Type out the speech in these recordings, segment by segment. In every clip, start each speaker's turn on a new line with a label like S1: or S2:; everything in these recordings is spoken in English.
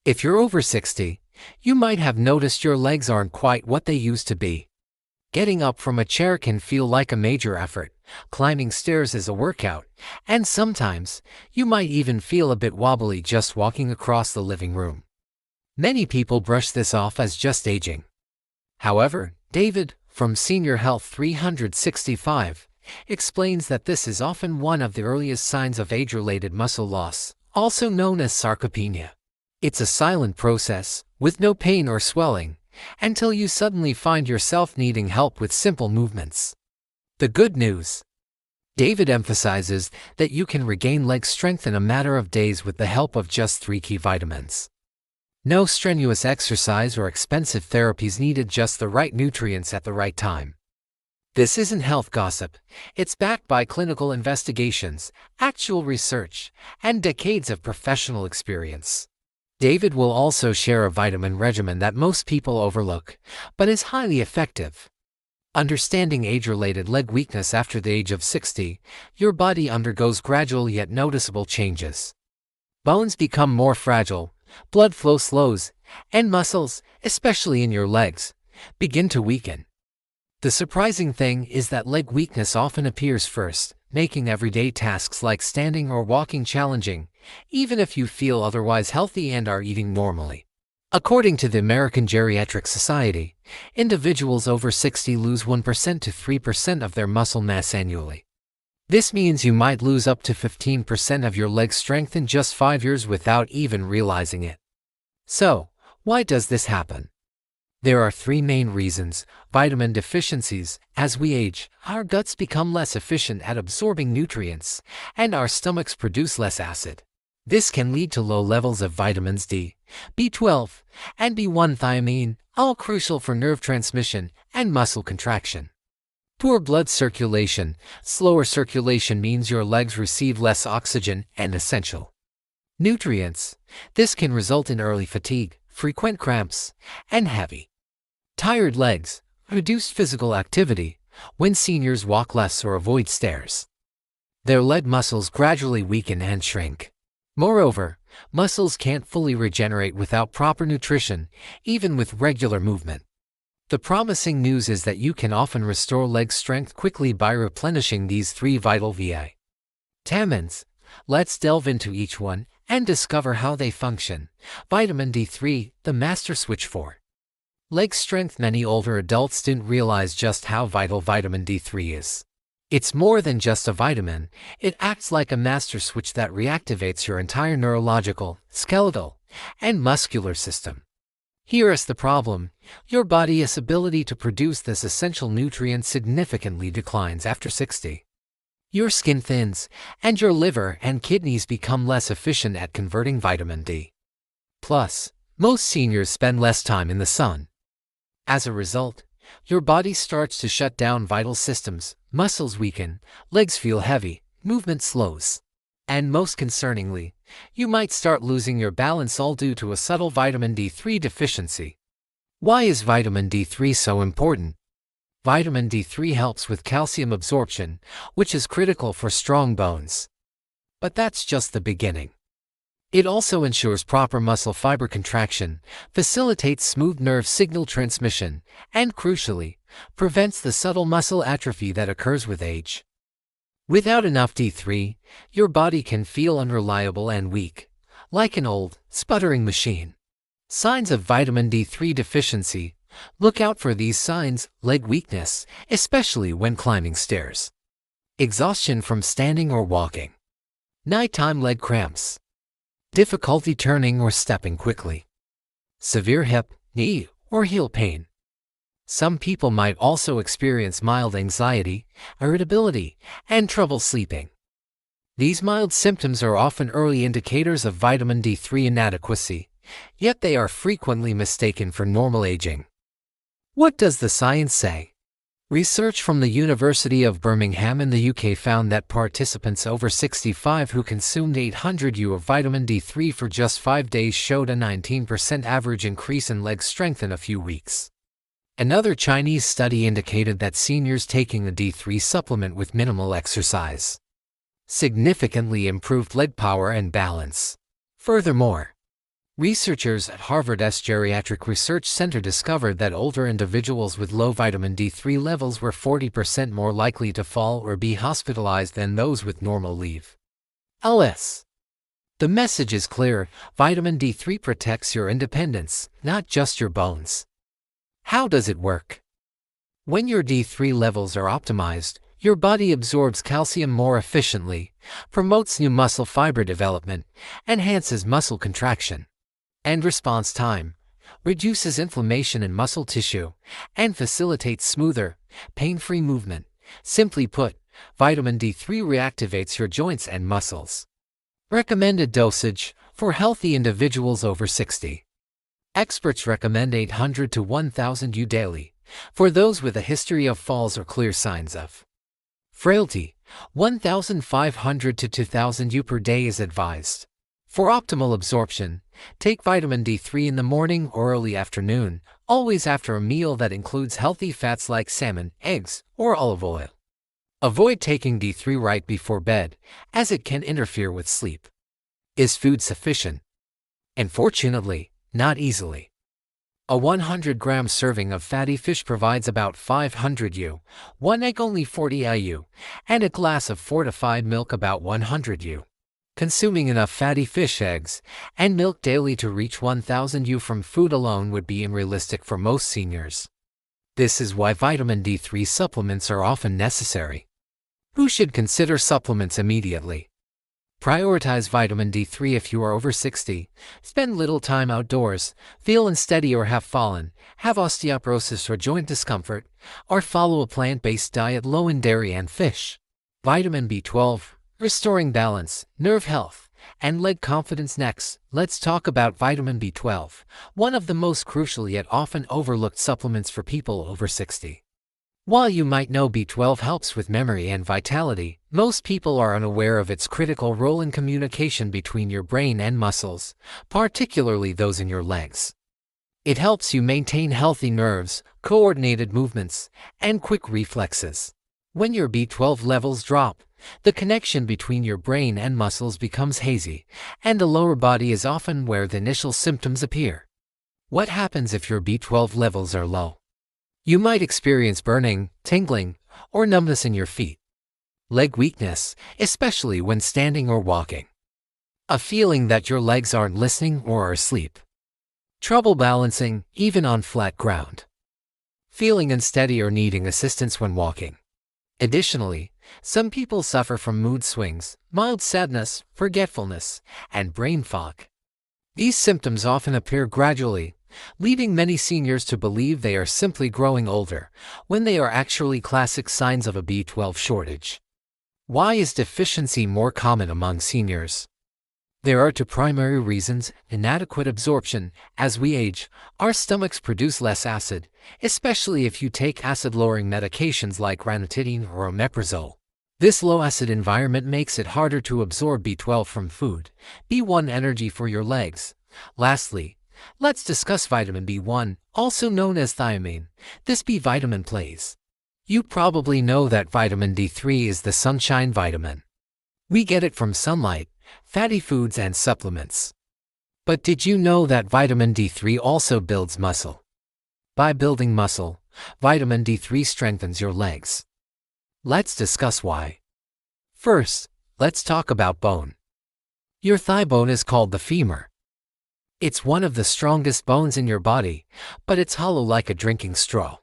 S1: If you're over 60, you might have noticed your legs aren't quite what they used to be. Getting up from a chair can feel like a major effort, climbing stairs is a workout, and sometimes, you might even feel a bit wobbly just walking across the living room. Many people brush this off as just aging. However, David, from Senior Health 365, explains that this is often one of the earliest signs of age-related muscle loss, also known as sarcopenia. It's a silent process, with no pain or swelling, until you suddenly find yourself needing help with simple movements. The good news. David emphasizes that you can regain leg strength in a matter of days with the help of just 3 key vitamins. No strenuous exercise or expensive therapies needed, just the right nutrients at the right time. This isn't health gossip, it's backed by clinical investigations, actual research, and decades of professional experience. David will also share a vitamin regimen that most people overlook, but is highly effective. Understanding age-related leg weakness. After the age of 60, your body undergoes gradual yet noticeable changes. Bones become more fragile, blood flow slows, and muscles, especially in your legs, begin to weaken. The surprising thing is that leg weakness often appears first, making everyday tasks like standing or walking challenging, even if you feel otherwise healthy and are eating normally. According to the American Geriatric Society, individuals over 60 lose 1% to 3% of their muscle mass annually. This means you might lose up to 15% of your leg strength in just 5 years without even realizing it. So, why does this happen? There are 3 main reasons. Vitamin deficiencies. As we age, our guts become less efficient at absorbing nutrients, and our stomachs produce less acid. This can lead to low levels of vitamins D, B12, and B1 thiamine, all crucial for nerve transmission and muscle contraction. Poor blood circulation. Slower circulation means your legs receive less oxygen and essential nutrients. This can result in early fatigue, frequent cramps, and heavy, tired legs. Reduced physical activity. When seniors walk less or avoid stairs, their leg muscles gradually weaken and shrink. Moreover, muscles can't fully regenerate without proper nutrition, even with regular movement. The promising news is that you can often restore leg strength quickly by replenishing these 3 vital vitamins. Let's delve into each one and discover how they function. Vitamin D3, the master switch for leg strength. Many older adults didn't realize just how vital vitamin D3 is. It's more than just a vitamin, it acts like a master switch that reactivates your entire neurological, skeletal, and muscular system. Here is the problem: your body's ability to produce this essential nutrient significantly declines after 60. Your skin thins, and your liver and kidneys become less efficient at converting vitamin D. Plus, most seniors spend less time in the sun. As a result, your body starts to shut down vital systems, muscles weaken, legs feel heavy, movement slows. And most concerningly, you might start losing your balance, all due to a subtle vitamin D3 deficiency. Why is vitamin D3 so important? Vitamin D3 helps with calcium absorption, which is critical for strong bones. But that's just the beginning. It also ensures proper muscle fiber contraction, facilitates smooth nerve signal transmission, and crucially, prevents the subtle muscle atrophy that occurs with age. Without enough D3, your body can feel unreliable and weak, like an old, sputtering machine. Signs of vitamin D3 deficiency. Look out for these signs: leg weakness, especially when climbing stairs. Exhaustion from standing or walking. Nighttime leg cramps. Difficulty turning or stepping quickly. Severe hip, knee, or heel pain. Some people might also experience mild anxiety, irritability, and trouble sleeping. These mild symptoms are often early indicators of vitamin D3 inadequacy, yet they are frequently mistaken for normal aging. What does the science say? Research from the University of Birmingham in the UK found that participants over 65 who consumed 800 U of vitamin D3 for just 5 days showed a 19% average increase in leg strength in a few weeks. Another Chinese study indicated that seniors taking a D3 supplement with minimal exercise significantly improved leg power and balance. Furthermore, Researchers at Harvard's Geriatric Research Center discovered that older individuals with low vitamin D3 levels were 40% more likely to fall or be hospitalized than those with normal levels. The message is clear: vitamin D3 protects your independence, not just your bones. How does it work? When your D3 levels are optimized, your body absorbs calcium more efficiently, promotes new muscle fiber development, enhances muscle contraction and response time, reduces inflammation in muscle tissue, and facilitates smoother, pain-free movement. Simply put, vitamin D3 reactivates your joints and muscles. Recommended dosage for healthy individuals over 60. Experts recommend 800 to 1000 U daily. For those with a history of falls or clear signs of frailty, 1500 to 2000 U per day is advised. For optimal absorption, take vitamin D3 in the morning or early afternoon, always after a meal that includes healthy fats like salmon, eggs, or olive oil. Avoid taking D3 right before bed, as it can interfere with sleep. Is food sufficient? Unfortunately, not easily. A 100-gram serving of fatty fish provides about 500 U, one egg only 40 IU, and a glass of fortified milk about 100 U. Consuming enough fatty fish, eggs, and milk daily to reach 1000 U from food alone would be unrealistic for most seniors. This is why vitamin D3 supplements are often necessary. Who should consider supplements immediately? Prioritize vitamin D3 if you are over 60, spend little time outdoors, feel unsteady or have fallen, have osteoporosis or joint discomfort, or follow a plant-based diet low in dairy and fish. Vitamin B12, restoring balance, nerve health, and leg confidence. Next, let's talk about vitamin B12, one of the most crucial yet often overlooked supplements for people over 60. While you might know B12 helps with memory and vitality, most people are unaware of its critical role in communication between your brain and muscles, particularly those in your legs. It helps you maintain healthy nerves, coordinated movements, and quick reflexes. When your B12 levels drop, the connection between your brain and muscles becomes hazy, and the lower body is often where the initial symptoms appear. What happens if your B12 levels are low? You might experience burning, tingling, or numbness in your feet. Leg weakness, especially when standing or walking. A feeling that your legs aren't listening or are asleep. Trouble balancing, even on flat ground. Feeling unsteady or needing assistance when walking. Additionally, some people suffer from mood swings, mild sadness, forgetfulness, and brain fog. These symptoms often appear gradually, leading many seniors to believe they are simply growing older, when they are actually classic signs of a B12 shortage. Why is deficiency more common among seniors? There are two primary reasons: inadequate absorption. As we age, our stomachs produce less acid, especially if you take acid-lowering medications like ranitidine or omeprazole. This low-acid environment makes it harder to absorb B12 from food. B1 energy for your legs. Lastly, let's discuss vitamin B1, also known as thiamine. This B vitamin plays. You probably know that vitamin D3 is the sunshine vitamin. We get it from sunlight, fatty foods, and supplements. But did you know that vitamin D3 also builds muscle? By building muscle, vitamin D3 strengthens your legs. Let's discuss why. First, let's talk about bone. Your thigh bone is called the femur. It's one of the strongest bones in your body, but it's hollow like a drinking straw.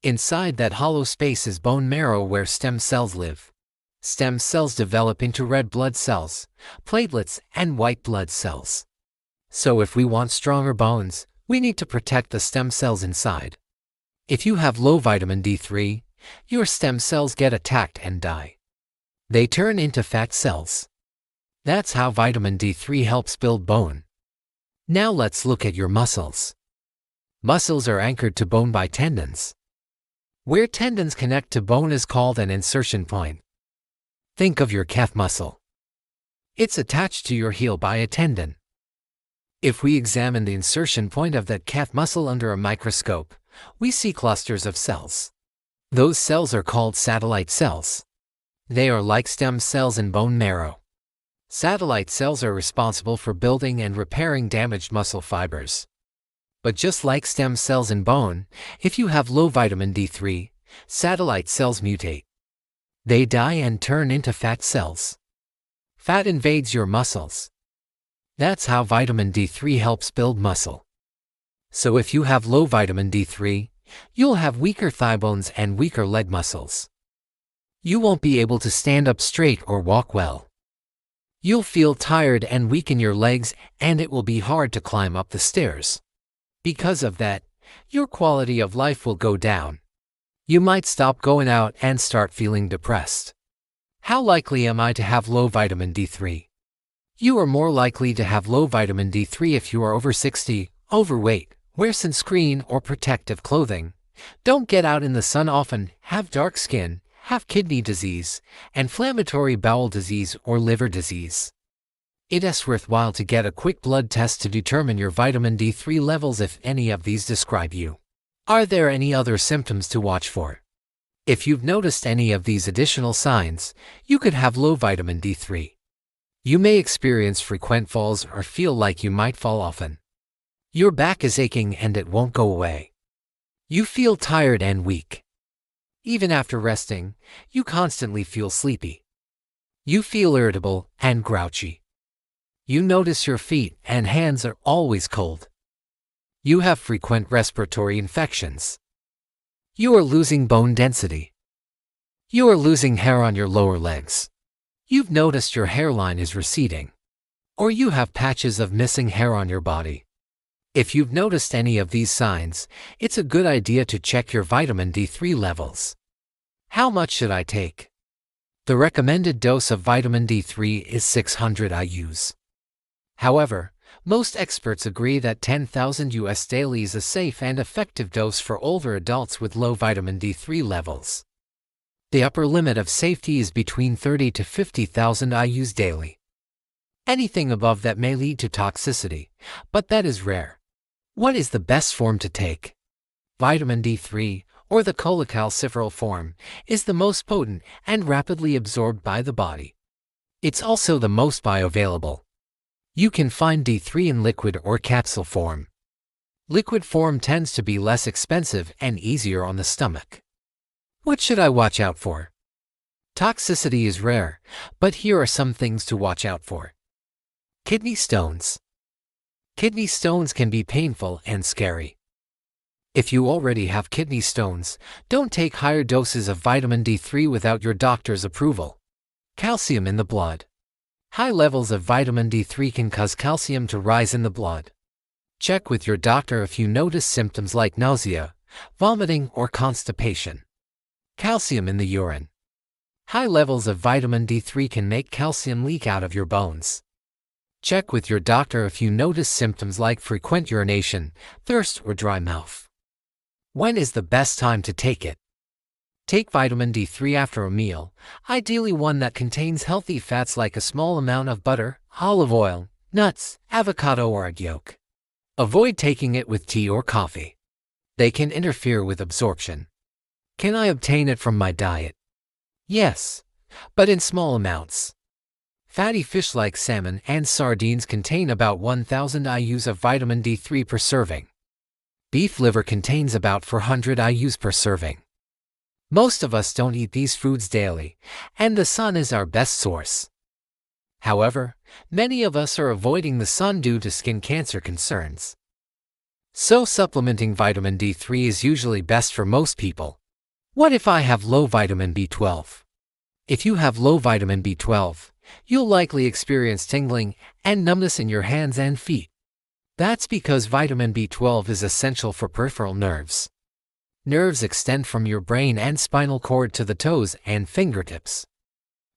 S1: Inside that hollow space is bone marrow, where stem cells live. Stem cells develop into red blood cells, platelets, and white blood cells. So if we want stronger bones, we need to protect the stem cells inside. If you have low vitamin D3, your stem cells get attacked and die. They turn into fat cells. That's how vitamin D3 helps build bone. Now let's look at your muscles. Muscles are anchored to bone by tendons. Where tendons connect to bone is called an insertion point. Think of your calf muscle. It's attached to your heel by a tendon. If we examine the insertion point of that calf muscle under a microscope, we see clusters of cells. Those cells are called satellite cells. They are like stem cells in bone marrow. Satellite cells are responsible for building and repairing damaged muscle fibers. But just like stem cells in bone, if you have low vitamin D3, satellite cells mutate. They die and turn into fat cells. Fat invades your muscles. That's how vitamin D3 helps build muscle. So if you have low vitamin D3, you'll have weaker thigh bones and weaker leg muscles. You won't be able to stand up straight or walk well. You'll feel tired and weak in your legs, and it will be hard to climb up the stairs. Because of that, your quality of life will go down. You might stop going out and start feeling depressed. How likely am I to have low vitamin D3? You are more likely to have low vitamin D3 if you are over 60, overweight, wear sunscreen or protective clothing, don't get out in the sun often, have dark skin, have kidney disease, inflammatory bowel disease or liver disease. It is worthwhile to get a quick blood test to determine your vitamin D3 levels if any of these describe you. Are there any other symptoms to watch for? If you've noticed any of these additional signs, you could have low vitamin D3. You may experience frequent falls or feel like you might fall often. Your back is aching and it won't go away. You feel tired and weak. Even after resting, you constantly feel sleepy. You feel irritable and grouchy. You notice your feet and hands are always cold. You have frequent respiratory infections. You are losing bone density. You are losing hair on your lower legs. You've noticed your hairline is receding. Or you have patches of missing hair on your body. If you've noticed any of these signs, it's a good idea to check your vitamin D3 levels. How much should I take? The recommended dose of vitamin D3 is 600 IUs. However, most experts agree that 10,000 US daily is a safe and effective dose for older adults with low vitamin D3 levels. The upper limit of safety is between 30 to 50,000 IUs daily. Anything above that may lead to toxicity, but that is rare. What is the best form to take? Vitamin D3, or the cholecalciferol form, is the most potent and rapidly absorbed by the body. It's also the most bioavailable. You can find D3 in liquid or capsule form. Liquid form tends to be less expensive and easier on the stomach. What should I watch out for? Toxicity is rare, but here are some things to watch out for. Kidney stones. Kidney stones can be painful and scary. If you already have kidney stones, don't take higher doses of vitamin D3 without your doctor's approval. Calcium in the blood. High levels of vitamin D3 can cause calcium to rise in the blood. Check with your doctor if you notice symptoms like nausea, vomiting, or constipation. Calcium in the urine. High levels of vitamin D3 can make calcium leak out of your bones. Check with your doctor if you notice symptoms like frequent urination, thirst, or dry mouth. When is the best time to take it? Take vitamin D3 after a meal, ideally one that contains healthy fats like a small amount of butter, olive oil, nuts, avocado, or egg yolk. Avoid taking it with tea or coffee. They can interfere with absorption. Can I obtain it from my diet? Yes, but in small amounts. Fatty fish like salmon and sardines contain about 1,000 IUs of vitamin D3 per serving. Beef liver contains about 400 IUs per serving. Most of us don't eat these foods daily, and the sun is our best source. However, many of us are avoiding the sun due to skin cancer concerns. So supplementing vitamin D3 is usually best for most people. What if I have low vitamin B12? If you have low vitamin B12, you'll likely experience tingling and numbness in your hands and feet. That's because vitamin B12 is essential for peripheral nerves. Nerves extend from your brain and spinal cord to the toes and fingertips.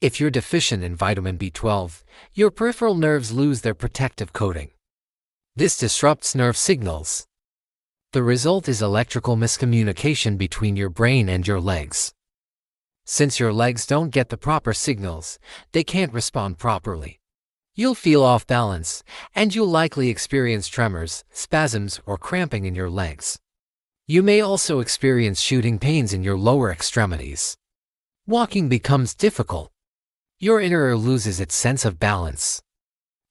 S1: If you're deficient in vitamin B12, your peripheral nerves lose their protective coating. This disrupts nerve signals. The result is electrical miscommunication between your brain and your legs. Since your legs don't get the proper signals, they can't respond properly. You'll feel off balance, and you'll likely experience tremors, spasms, or cramping in your legs. You may also experience shooting pains in your lower extremities. Walking becomes difficult. Your inner ear loses its sense of balance.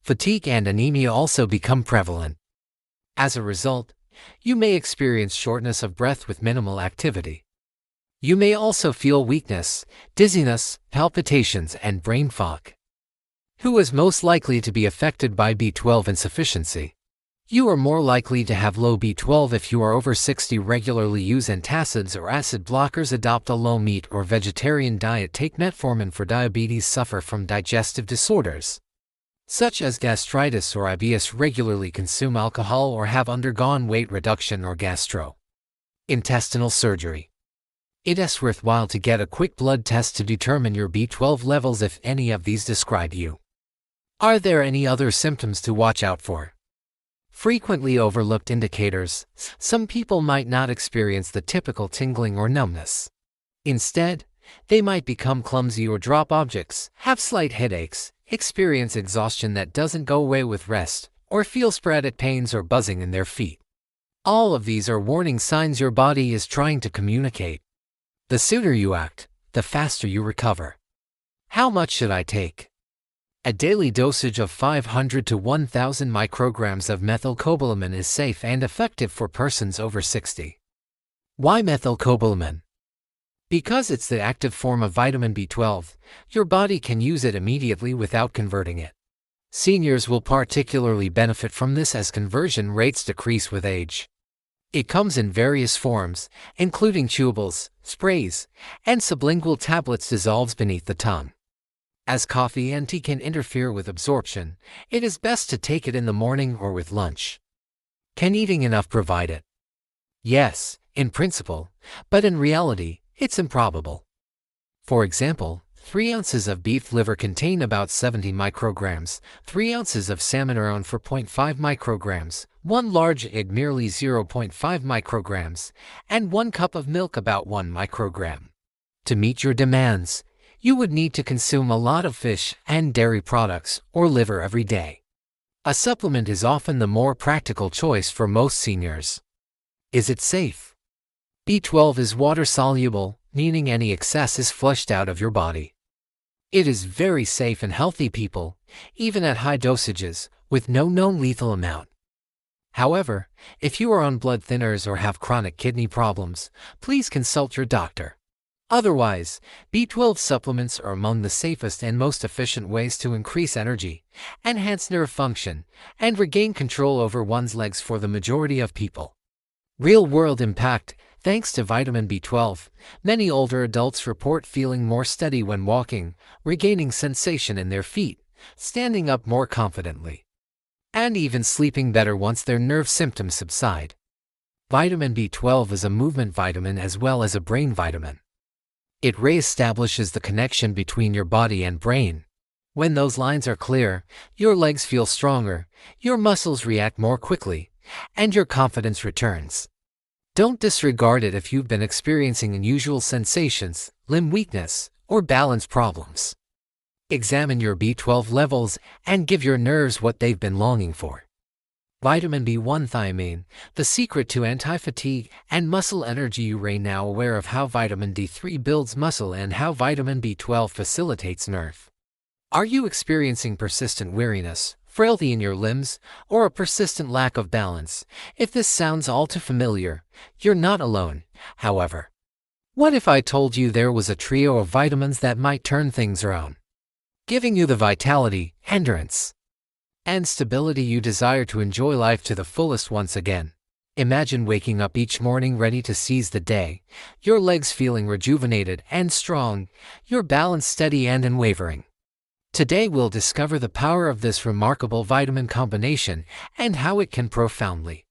S1: Fatigue and anemia also become prevalent. As a result, you may experience shortness of breath with minimal activity. You may also feel weakness, dizziness, palpitations, and brain fog. Who is most likely to be affected by B12 insufficiency? You are more likely to have low B12 if you are over 60, regularly use antacids or acid blockers, adopt a low meat or vegetarian diet, take metformin for diabetes, suffer from digestive disorders such as gastritis or IBS, regularly consume alcohol, or have undergone weight reduction or gastrointestinal surgery. It is worthwhile to get a quick blood test to determine your B12 levels if any of these describe you. Are there any other symptoms to watch out for? Frequently overlooked indicators. Some people might not experience the typical tingling or numbness. Instead, they might become clumsy or drop objects, have slight headaches, experience exhaustion that doesn't go away with rest, or feel sporadic pains or buzzing in their feet. All of these are warning signs your body is trying to communicate. The sooner you act, the faster you recover. How much should I take? A daily dosage of 500 to 1,000 micrograms of methylcobalamin is safe and effective for persons over 60. Why methylcobalamin? Because it's the active form of vitamin B12, your body can use it immediately without converting it. Seniors will particularly benefit from this as conversion rates decrease with age. It comes in various forms, including chewables, sprays, and sublingual tablets dissolves beneath the tongue. As coffee and tea can interfere with absorption, it is best to take it in the morning or with lunch. Can eating enough provide it? Yes, in principle, but in reality, it's improbable. For example, 3 ounces of beef liver contain about 70 micrograms, 3 ounces of salmon around 4.5 micrograms, 1 large egg merely 0.5 micrograms, and 1 cup of milk about 1 microgram. To meet your demands, you would need to consume a lot of fish and dairy products or liver every day. A supplement is often the more practical choice for most seniors. Is it safe? B12 is water-soluble, meaning any excess is flushed out of your body. It is very safe in healthy people, even at high dosages, with no known lethal amount. However, if you are on blood thinners or have chronic kidney problems, please consult your doctor. Otherwise, B12 supplements are among the safest and most efficient ways to increase energy, enhance nerve function, and regain control over one's legs for the majority of people. Real-world impact. Thanks to vitamin B12, many older adults report feeling more steady when walking, regaining sensation in their feet, standing up more confidently, and even sleeping better once their nerve symptoms subside. Vitamin B12 is a movement vitamin as well as a brain vitamin. It re-establishes the connection between your body and brain. When those lines are clear, your legs feel stronger, your muscles react more quickly, and your confidence returns. Don't disregard it if you've been experiencing unusual sensations, limb weakness, or balance problems. Examine your B12 levels and give your nerves what they've been longing for. Vitamin B1 Thiamine, the secret to anti-fatigue and muscle energy. You are now aware of how vitamin D3 builds muscle and how vitamin B12 facilitates nerve. Are you experiencing persistent weariness, frailty in your limbs, or a persistent lack of balance? If this sounds all too familiar, you're not alone, however. What if I told you there was a trio of vitamins that might turn things around, giving you the vitality, endurance, and stability you desire to enjoy life to the fullest once again? Imagine waking up each morning ready to seize the day, your legs feeling rejuvenated and strong, your balance steady and unwavering. Today we'll discover the power of this remarkable vitamin combination and how it can profoundly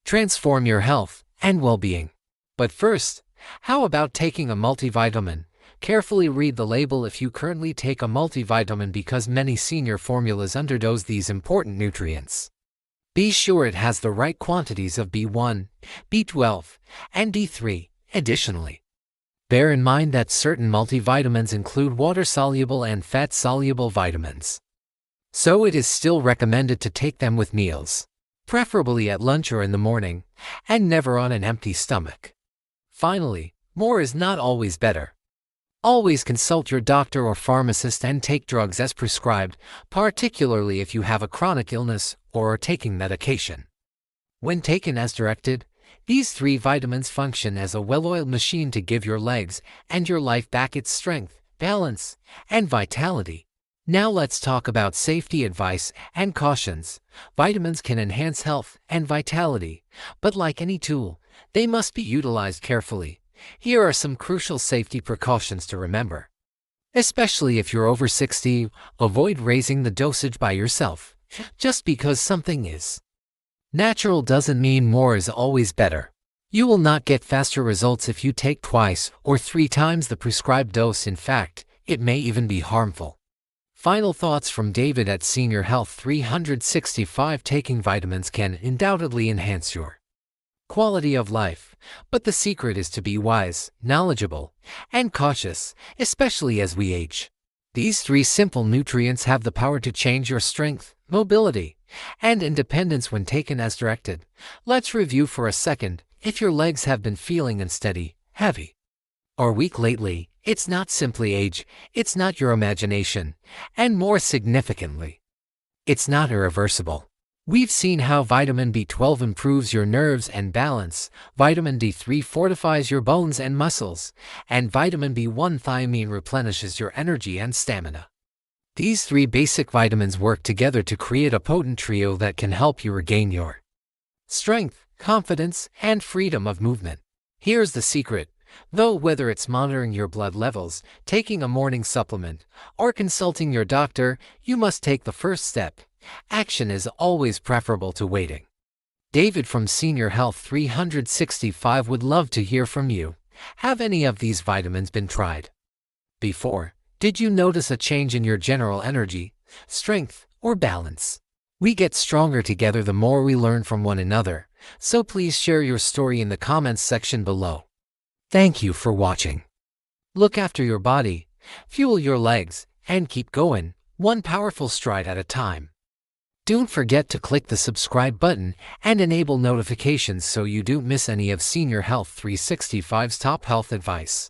S1: transform your health and well-being. But first, how about taking a multivitamin? Carefully read the label if you currently take a multivitamin, because many senior formulas underdose these important nutrients. Be sure it has the right quantities of B1, B12, and D3. Additionally, bear in mind that certain multivitamins include water-soluble and fat-soluble vitamins, so it is still recommended to take them with meals, preferably at lunch or in the morning, and never on an empty stomach. Finally, more is not always better. Always consult your doctor or pharmacist and take drugs as prescribed, particularly if you have a chronic illness or are taking medication. When taken as directed, these 3 vitamins function as a well-oiled machine to give your legs and your life back its strength, balance, and vitality. Now let's talk about safety advice and cautions. Vitamins can enhance health and vitality, but like any tool, they must be utilized carefully. Here are some crucial safety precautions to remember. Especially if you're over 60, avoid raising the dosage by yourself. Just because something is natural doesn't mean more is always better. You will not get faster results if you take twice or 3 times the prescribed dose. In fact, it may even be harmful. Final thoughts from David at Senior Health 365. Taking vitamins can undoubtedly enhance your quality of life, but the secret is to be wise, knowledgeable, and cautious, especially as we age. These 3 simple nutrients have the power to change your strength, mobility, and independence when taken as directed. Let's review for a second. If your legs have been feeling unsteady, heavy, or weak lately, it's not simply age, it's not your imagination, and more significantly, it's not irreversible. We've seen how vitamin B12 improves your nerves and balance, vitamin D3 fortifies your bones and muscles, and vitamin B1 thiamine replenishes your energy and stamina. These 3 basic vitamins work together to create a potent trio that can help you regain your strength, confidence, and freedom of movement. Here's the secret. Though whether it's monitoring your blood levels, taking a morning supplement, or consulting your doctor, you must take the first step. Action is always preferable to waiting. David from Senior Health 365 would love to hear from you. Have any of these vitamins been tried before? Did you notice a change in your general energy, strength, or balance? We get stronger together the more we learn from one another, so please share your story in the comments section below. Thank you for watching. Look after your body, fuel your legs, and keep going, one powerful stride at a time. Don't forget to click the subscribe button and enable notifications so you don't miss any of Senior Health 365's top health advice.